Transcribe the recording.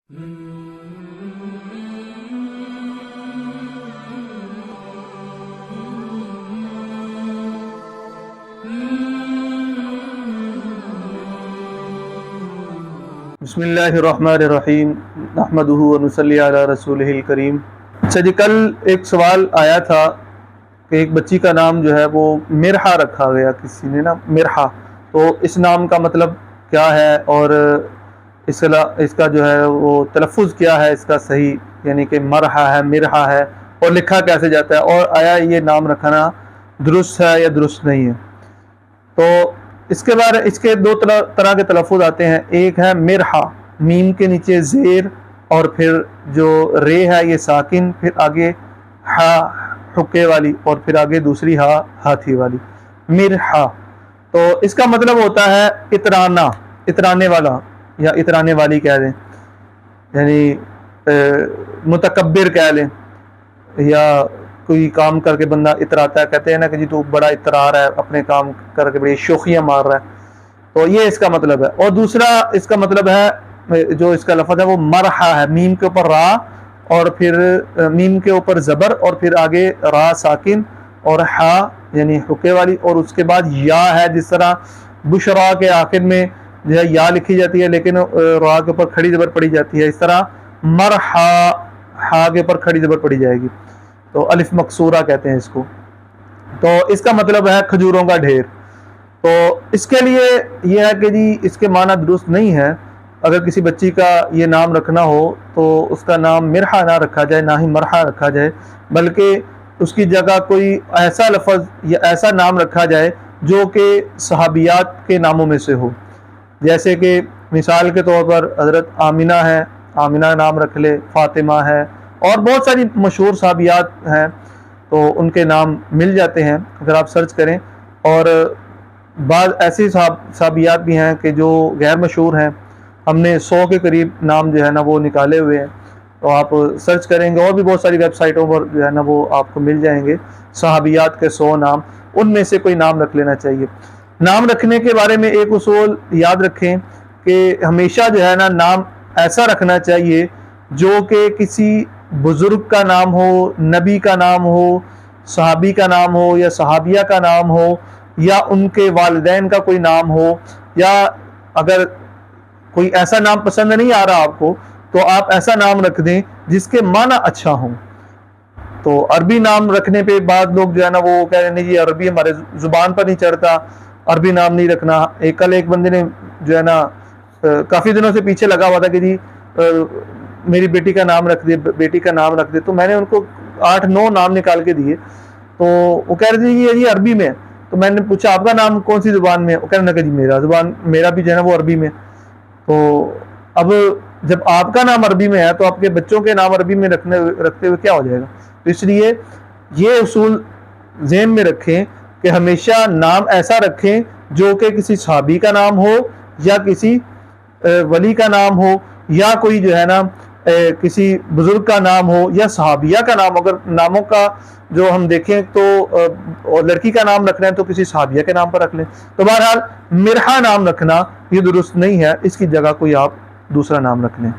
بسم اللہ الرحمن الرحیم نحمدہ ونصلی علی رسولہ الکریم۔ اچھا جی، کل ایک سوال آیا تھا کہ ایک بچی کا نام جو ہے وہ مرحا رکھا گیا کسی نے نا، مرحا، تو اس نام کا مطلب کیا ہے اور اس کا جو ہے وہ تلفظ کیا ہے اس کا صحیح، یعنی کہ مرحا ہے مرحا ہے، اور لکھا کیسے جاتا ہے، اور آیا یہ نام رکھنا درست ہے یا درست نہیں ہے۔ تو اس کے دو طرح کے تلفظ آتے ہیں۔ ایک ہے مرحا، میم کے نیچے زیر اور پھر جو رے ہے یہ ساکن، پھر آگے ہا حکے والی، اور پھر آگے دوسری ہا ہاتھی والی، مرحا۔ تو اس کا مطلب ہوتا ہے اترانا، اترانے والا یا اترانے والی کہہ لیں، یعنی متکبر کہہ لیں، یا کوئی کام کر کے بندہ اتراتا ہے، کہتے ہیں نا کہ جی تو بڑا اترا رہا ہے، اپنے کام کر کے بڑی شوخیاں مار رہا ہے، تو یہ اس کا مطلب ہے۔ اور دوسرا اس کا مطلب ہے جو اس کا لفظ ہے وہ مرحا ہے، میم کے اوپر را اور پھر میم کے اوپر زبر اور پھر آگے را ساکن اور ہا یعنی حکے والی، اور اس کے بعد یا ہے، جس طرح بشرا کے آخر میں جو ہے یا لکھی جاتی ہے لیکن را کے اوپر کھڑی زبر پڑی جاتی ہے، اس طرح مرحا ہا کے اوپر کھڑی زبر پڑی جائے گی، تو الف مکسورہ کہتے ہیں اس کو۔ تو اس کا مطلب ہے کھجوروں کا ڈھیر۔ تو اس کے لیے یہ ہے کہ جی اس کے معنی درست نہیں ہے۔ اگر کسی بچی کا یہ نام رکھنا ہو تو اس کا نام مرحا نہ رکھا جائے، نہ ہی مرحا رکھا جائے، بلکہ اس کی جگہ کوئی ایسا لفظ یا ایسا نام رکھا جائے جو کہ صحابیات کے ناموں میں سے ہو۔ جیسے کہ مثال کے طور پر حضرت آمنہ ہے، آمنہ نام رکھ لے، فاطمہ ہے، اور بہت ساری مشہور صحابیات ہیں، تو ان کے نام مل جاتے ہیں اگر آپ سرچ کریں۔ اور بعض ایسی صحابیات بھی ہیں کہ جو غیر مشہور ہیں، ہم نے 100 کے قریب نام جو ہے نا وہ نکالے ہوئے ہیں، تو آپ سرچ کریں گے اور بھی بہت ساری ویب سائٹوں پر جو ہے نا وہ آپ کو مل جائیں گے صحابیات کے 100 نام، ان میں سے کوئی نام رکھ لینا چاہیے۔ نام رکھنے کے بارے میں ایک اصول یاد رکھیں کہ ہمیشہ جو ہے نا نام ایسا رکھنا چاہیے جو کہ کسی بزرگ کا نام ہو، نبی کا نام ہو، صحابی کا نام ہو، یا صحابیہ کا نام ہو، یا ان کے والدین کا کوئی نام ہو، یا اگر کوئی ایسا نام پسند نہیں آ رہا آپ کو تو آپ ایسا نام رکھ دیں جس کے معنی اچھا ہوں۔ تو عربی نام رکھنے پہ بعض لوگ جو ہے نا وہ کہہ رہے ہیں جی عربی ہمارے زبان پر نہیں چڑھتا، عربی نام نہیں رکھنا۔ کل ایک بندے نے جو ہے نا کافی دنوں سے پیچھے لگا ہوا تھا کہ جی میری بیٹی کا نام رکھ دے، بیٹی کا نام رکھ دے، تو میں نے ان کو 8-9 نام نکال کے دیے، تو وہ کہہ رہے تھے یہ عربی میں، تو میں نے پوچھا آپ کا نام کون سی زبان میں؟ وہ کہنے لگا جی میرا بھی جو ہے نا وہ عربی میں۔ تو اب جب آپ کا نام عربی میں ہے تو آپ کے بچوں کے نام عربی میں رکھتے ہوئے کیا ہو جائے گا؟ تو اس لیے یہ اصول ذہن میں رکھیں کہ ہمیشہ نام ایسا رکھیں جو کہ کسی صحابی کا نام ہو، یا کسی ولی کا نام ہو، یا کوئی جو ہے نا کسی بزرگ کا نام ہو، یا صحابیہ کا نام۔ اگر ناموں کا جو ہم دیکھیں تو لڑکی کا نام رکھنا ہے تو کسی صحابیہ کے نام پر رکھ لیں۔ تو بہرحال مرحا نام رکھنا یہ درست نہیں ہے، اس کی جگہ کوئی آپ دوسرا نام رکھ لیں۔